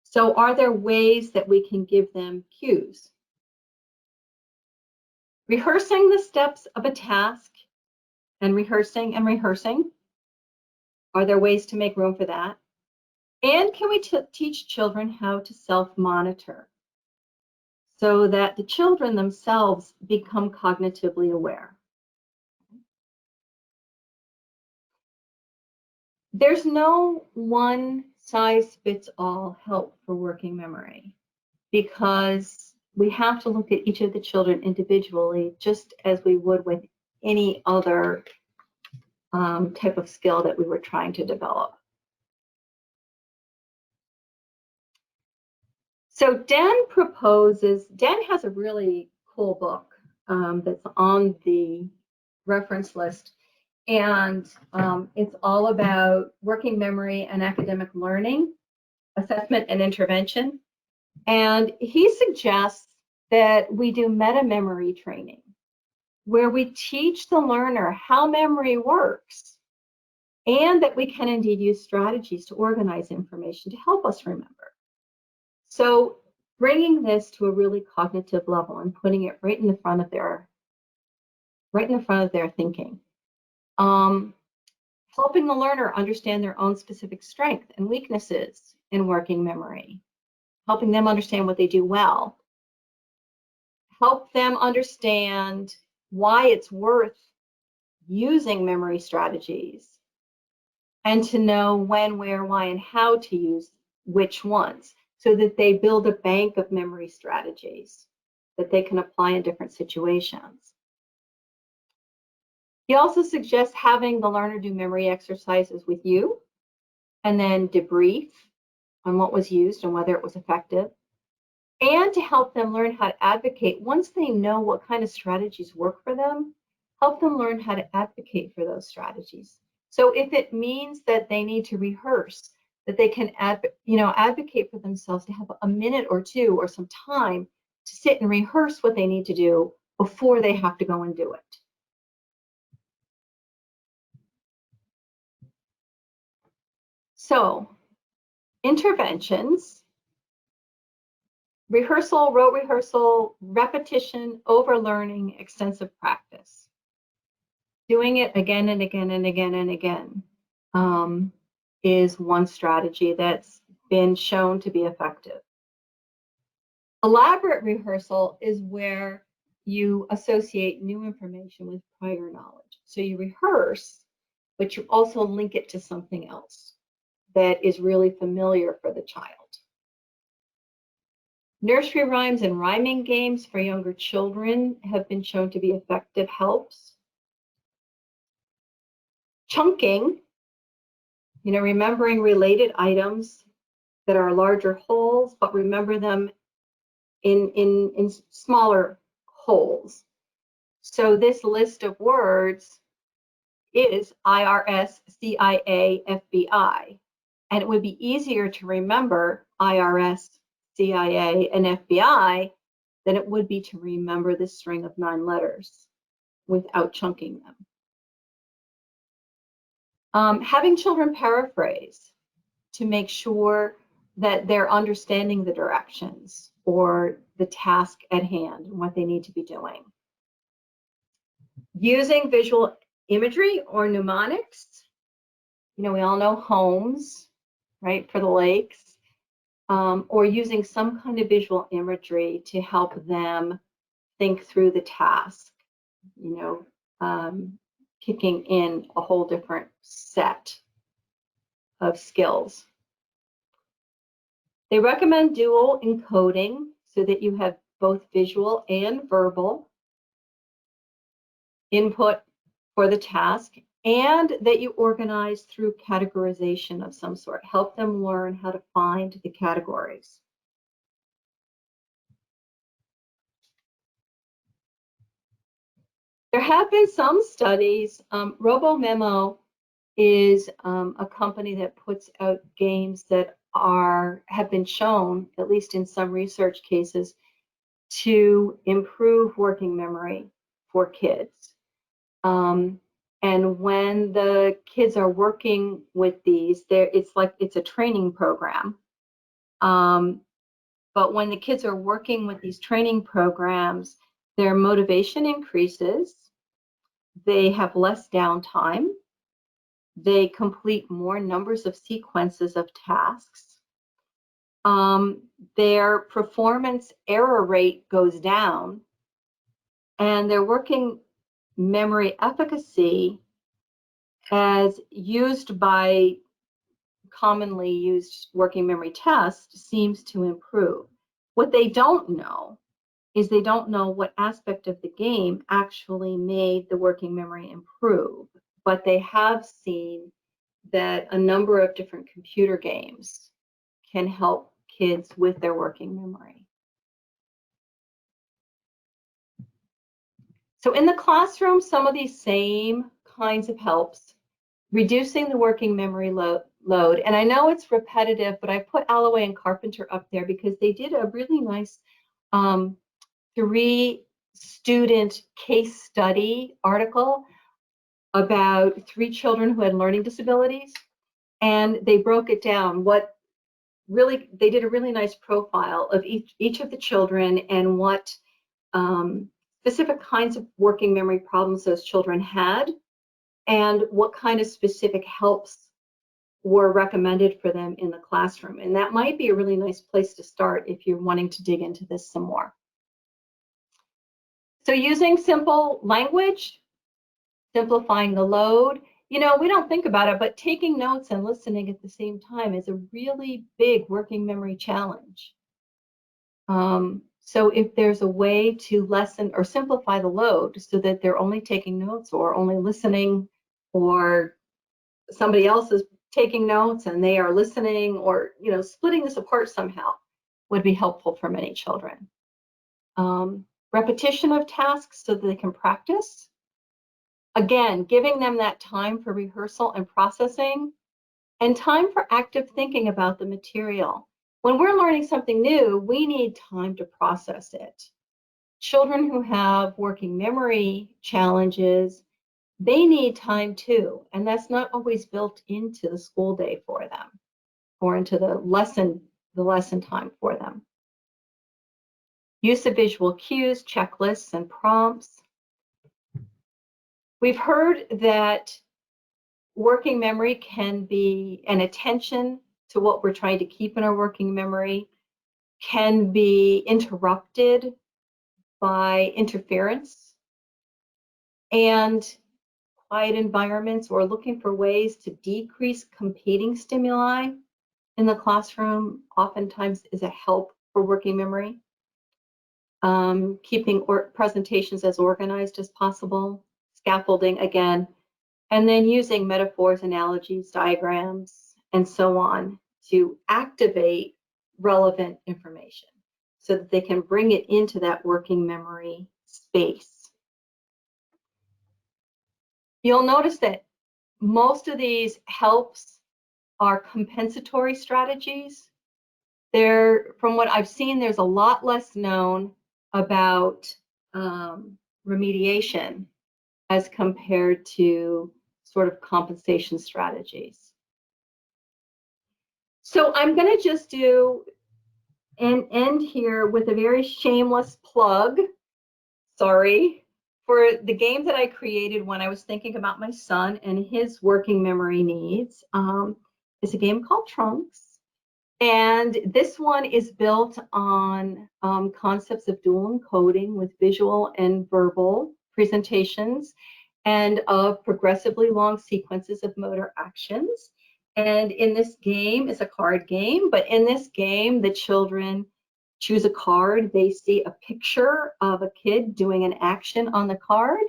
So are there ways that we can give them cues? Rehearsing the steps of a task and rehearsing and rehearsing. Are there ways to make room for that? And can we teach children how to self-monitor so that the children themselves become cognitively aware? There's no one-size-fits-all help for working memory because we have to look at each of the children individually, just as we would with any other type of skill that we were trying to develop. So Dan has a really cool book that's on the reference list, and it's all about working memory and academic learning, assessment and intervention. And he suggests that we do meta-memory training. where we teach the learner how memory works and that we can indeed use strategies to organize information to help us remember. So bringing this to a really cognitive level and putting it right in the front of their thinking. Helping the learner understand their own specific strengths and weaknesses in working memory. Helping them understand what they do well. Help them understand why it's worth using memory strategies and to know when, where, why, and how to use which ones so that they build a bank of memory strategies that they can apply in different situations. He also suggests having the learner do memory exercises with you and then debrief on what was used and whether it was effective, and to help them learn how to advocate. Once they know what kind of strategies work for them, help them learn how to advocate for those strategies. So if it means that they need to rehearse, that they can advocate for themselves to have a minute or two or some time to sit and rehearse what they need to do before they have to go and do it. So, interventions: rehearsal, rote rehearsal, repetition, overlearning, extensive practice. Doing it again and again and again and again is one strategy that's been shown to be effective. Elaborate rehearsal is where you associate new information with prior knowledge. So you rehearse, but you also link it to something else that is really familiar for the child. Nursery rhymes and rhyming games for younger children have been shown to be effective helps. Chunking, remembering related items that are larger wholes, but remember them in smaller wholes. So this list of words is IRS, CIA, FBI. And it would be easier to remember IRS, CIA, and FBI than it would be to remember this string of 9 letters without chunking them. Having children paraphrase to make sure that they're understanding the directions or the task at hand and what they need to be doing. Using visual imagery or mnemonics. We all know homes, right, for the lakes. Or using some kind of visual imagery to help them think through the task, kicking in a whole different set of skills. They recommend dual encoding so that you have both visual and verbal input for the task, and that you organize through categorization of some sort. Help them learn how to find the categories. There have been some studies. RoboMemo is a company that puts out games that have been shown, at least in some research cases, to improve working memory for kids. And when the kids are working with these, it's a training program. But when the kids are working with these training programs, their motivation increases. They have less downtime. They complete more numbers of sequences of tasks. Their performance error rate goes down, and their working memory efficacy, as used by commonly used working memory tests, seems to improve. What they don't know is they don't know what aspect of the game actually made the working memory improve, but they have seen that a number of different computer games can help kids with their working memory. So in the classroom, some of these same kinds of helps: reducing the working memory load. And I know it's repetitive, but I put Alloway and Carpenter up there because they did a really nice 3 student case study article about 3 children who had learning disabilities, and they broke it down. They did a really nice profile of each of the children and what specific kinds of working memory problems those children had, and what kind of specific helps were recommended for them in the classroom. And that might be a really nice place to start if you're wanting to dig into this some more. So using simple language, simplifying the load. You know, we don't think about it, but taking notes and listening at the same time is a really big working memory challenge. So if there's a way to lessen or simplify the load so that they're only taking notes or only listening, or somebody else is taking notes and they are listening, or, you know, splitting this apart somehow would be helpful for many children. Repetition of tasks so that they can practice. Again, giving them that time for rehearsal and processing, and time for active thinking about the material. When we're learning something new, we need time to process it. Children who have working memory challenges, they need time too, and that's not always built into the school day for them or into the lesson time for them. Use of visual cues, checklists, and prompts. We've heard that working memory can be an attention to what we're trying to keep in our working memory, can be interrupted by interference, and quiet environments, or looking for ways to decrease competing stimuli in the classroom oftentimes is a help for working memory. Keeping presentations as organized as possible, scaffolding again, and then using metaphors, analogies, diagrams, and so on to activate relevant information so that they can bring it into that working memory space. You'll notice that most of these helps are compensatory strategies. From what I've seen, there's a lot less known about remediation as compared to sort of compensation strategies. So I'm going to just do and end here with a very shameless plug, sorry, for the game that I created when I was thinking about my son and his working memory needs. It's a game called Trunks. And this one is built on concepts of dual encoding with visual and verbal presentations, and of progressively long sequences of motor actions. And in this game, it's a card game, but in this game, the children choose a card. They see a picture of a kid doing an action on the card,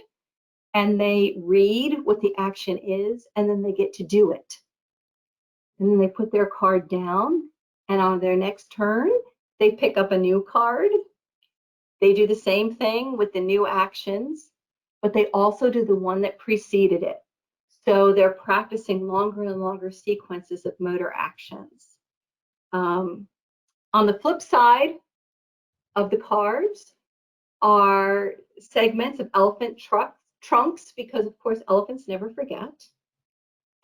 and they read what the action is, and then they get to do it. And then they put their card down, and on their next turn, they pick up a new card. They do the same thing with the new actions, but they also do the one that preceded it. So they're practicing longer and longer sequences of motor actions. On the flip side of the cards are segments of elephant trunks, because of course elephants never forget.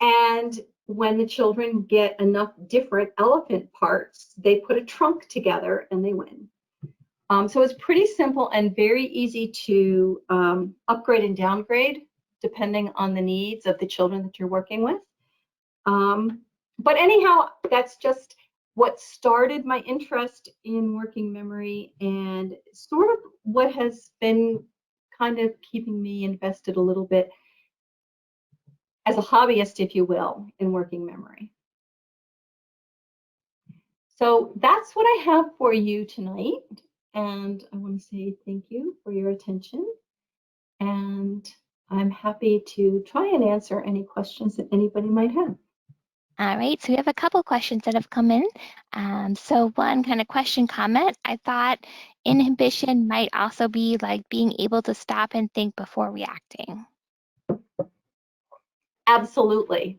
And when the children get enough different elephant parts, they put a trunk together and they win. So it's pretty simple and very easy to upgrade and downgrade depending on the needs of the children that you're working with. But anyhow, that's just what started my interest in working memory, and sort of what has been kind of keeping me invested a little bit as a hobbyist, if you will, in working memory. So that's what I have for you tonight. And I want to say thank you for your attention. And I'm happy to try and answer any questions that anybody might have. All right, so we have a couple questions that have come in. So one kind of question comment, I thought inhibition might also be like being able to stop and think before reacting. Absolutely.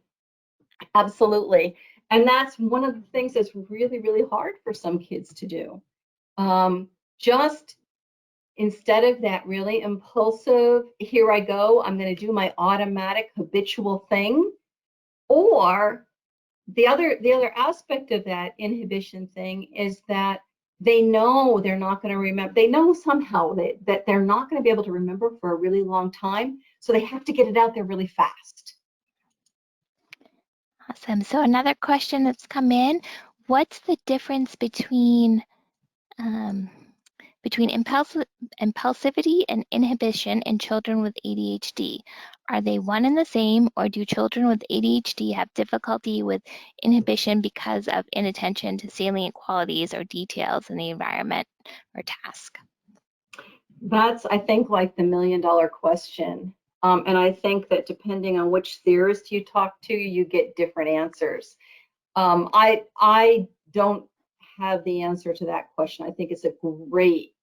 Absolutely. And that's one of the things that's really, really hard for some kids to do. Just instead of that really impulsive, here I go, I'm going to do my automatic habitual thing, or the other aspect of that inhibition thing is that they know they're not going to remember. They know somehow that they're not going to be able to remember for a really long time, so they have to get it out there really fast. Awesome. So another question that's come in, what's the difference between impulsivity and inhibition in children with ADHD? Are they one and the same, or do children with ADHD have difficulty with inhibition because of inattention to salient qualities or details in the environment or task? That's, I think, like the $1 million question. And I think that depending on which theorist you talk to, you get different answers. I don't have the answer to that question. I think it's a great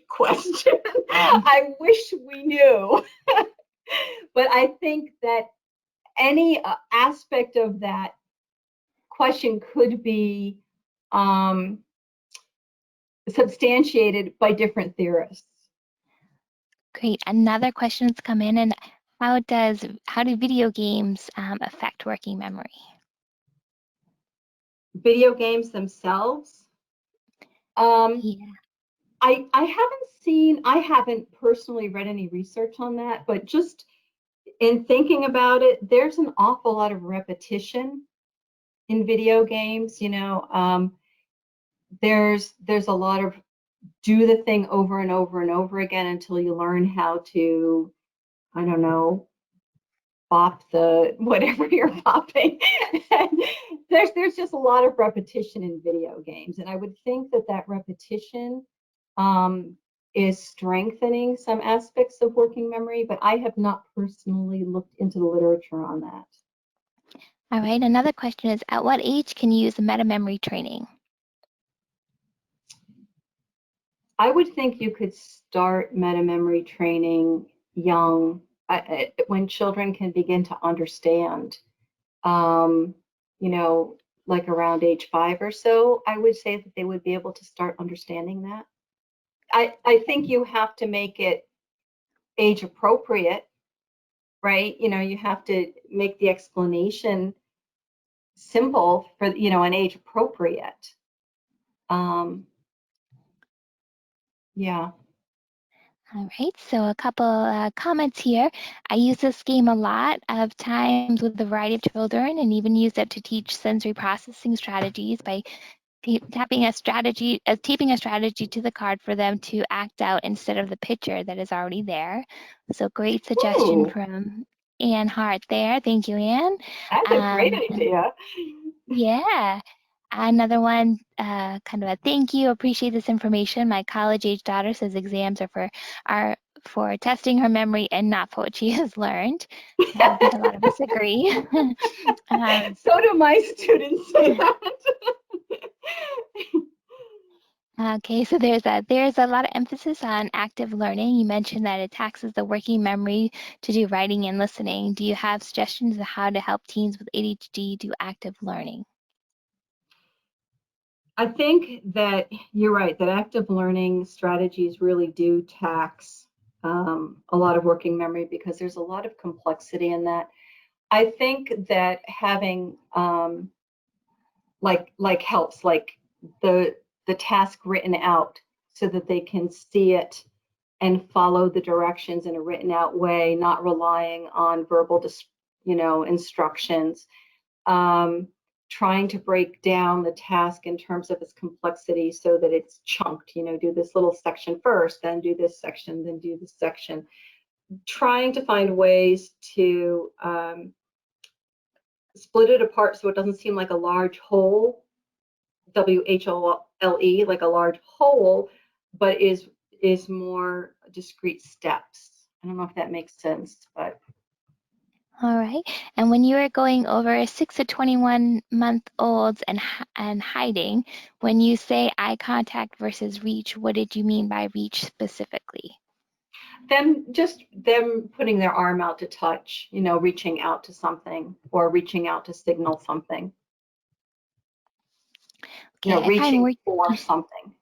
question. I wish we knew. But I think that any aspect of that question could be substantiated by different theorists. Great. Another question's come in, and how do video games affect working memory? Video games themselves. Yeah. I haven't personally read any research on that, but just in thinking about it, there's an awful lot of repetition in video games. There's a lot of do the thing over and over and over again until you learn how to, I don't know, bop the whatever you're bopping. there's just a lot of repetition in video games, and I would think that repetition is strengthening some aspects of working memory, but I have not personally looked into the literature on that. All right, another question is, at what age can you use meta-memory training? I would think you could start meta-memory training young, when children can begin to understand, like around age 5 or so. I would say that they would be able to start understanding that. I think you have to make it age appropriate, right? You have to make the explanation simple for, an age appropriate. Yeah. All right, so a couple comments here. I use this game a lot of times with a variety of children, and even use it to teach sensory processing strategies by taping a strategy to the card for them to act out instead of the picture that is already there. So great suggestion from Ann Hart there. Thank you, Ann. That's a great idea. Yeah. Another one, kind of a thank you, appreciate this information. My college-age daughter says exams are for testing her memory and not for what she has learned. I think a lot of us agree. So do my students say that. Okay, so there's a lot of emphasis on active learning. You mentioned that it taxes the working memory to do writing and listening. Do you have suggestions of how to help teens with ADHD do active learning? I think that you're right, that active learning strategies really do tax a lot of working memory because there's a lot of complexity in that. I think that having like helps, like the task written out so that they can see it and follow the directions in a written out way, not relying on verbal instructions. Trying to break down the task in terms of its complexity so that it's chunked, do this little section first, then do this section, then do this section. Trying to find ways to split it apart so it doesn't seem like a large whole, WHOLE, like a large whole, but is more discrete steps. I don't know if that makes sense, but. All right. And when you were going over 6 to 21-month-olds and hiding, when you say eye contact versus reach, what did you mean by reach specifically? Them putting their arm out to touch, reaching out to something or reaching out to signal something. Okay, Reaching for something.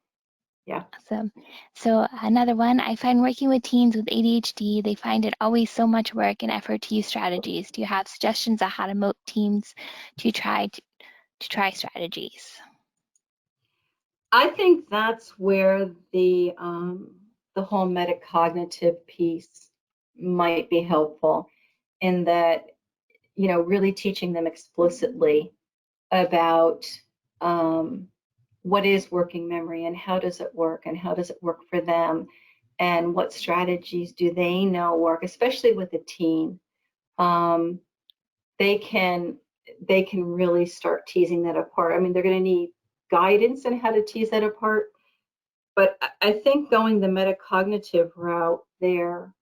Yeah. Awesome. So another one, I find working with teens with ADHD, they find it always so much work and effort to use strategies. Do you have suggestions on how to motivate teens to try strategies? I think that's where the whole metacognitive piece might be helpful, in that, you know, really teaching them explicitly about what is working memory and how does it work and how does it work for them, and what strategies do they know work, especially with a teen. Um, they can really start teasing that apart. I mean, they're going to need guidance on how to tease that apart, but I think going the metacognitive route there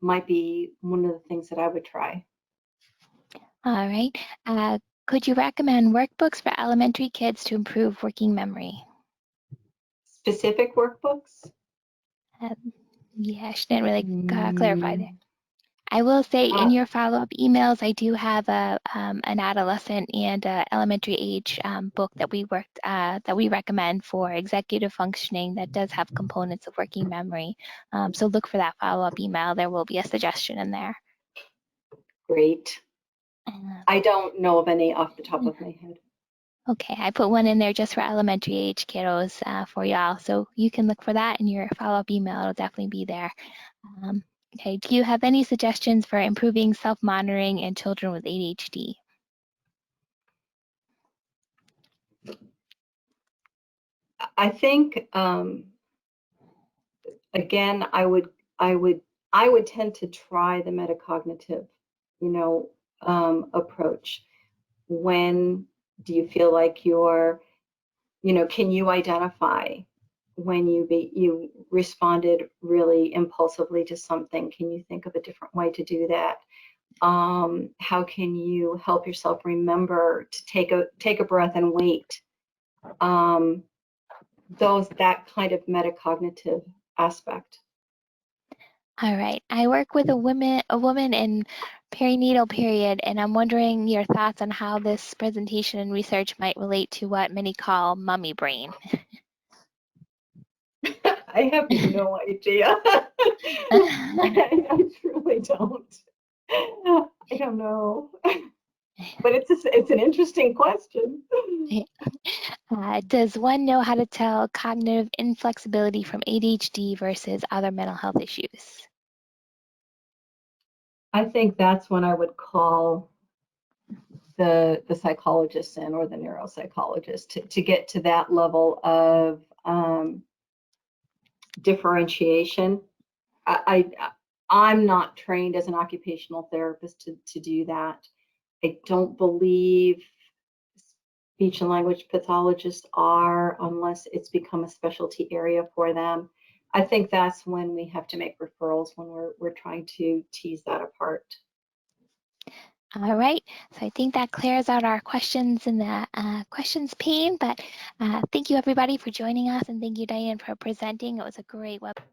might be one of the things that I would try. All right. Could you recommend workbooks for elementary kids to improve working memory? Specific workbooks? Yeah, she didn't really clarify there. Mm, I will say in uh, your follow-up emails, I do have an adolescent and elementary age book that we recommend for executive functioning that does have components of working memory. So look for that follow-up email. There will be a suggestion in there. Great. Uh, I don't know of any off the top of my head. Okay, I put one in there just for elementary age kiddos for y'all. So you can look for that in your follow-up email. It'll definitely be there. Okay, do you have any suggestions for improving self-monitoring in children with ADHD? I think again, I would tend to try the metacognitive, you know, approach. When do you feel like you're, you know, can you identify when you responded really impulsively to something? Can you think of a different way to do that? How can you help yourself remember to take a breath and wait? That kind of metacognitive aspect. All right, I work with a woman in perinatal period, and I'm wondering your thoughts on how this presentation and research might relate to what many call mummy brain. I have no idea. I truly don't. I don't know. But it's an interesting question. Does one know how to tell cognitive inflexibility from ADHD versus other mental health issues? I think that's when I would call the psychologist in, or the neuropsychologist, to get to that level of differentiation. I'm not trained as an occupational therapist to do that. I don't believe speech and language pathologists are, unless it's become a specialty area for them. I think that's when we have to make referrals, when we're trying to tease that apart. All right, so I think that clears out our questions in the questions pane, but thank you everybody for joining us, and thank you, Diane, for presenting. It was a great webinar.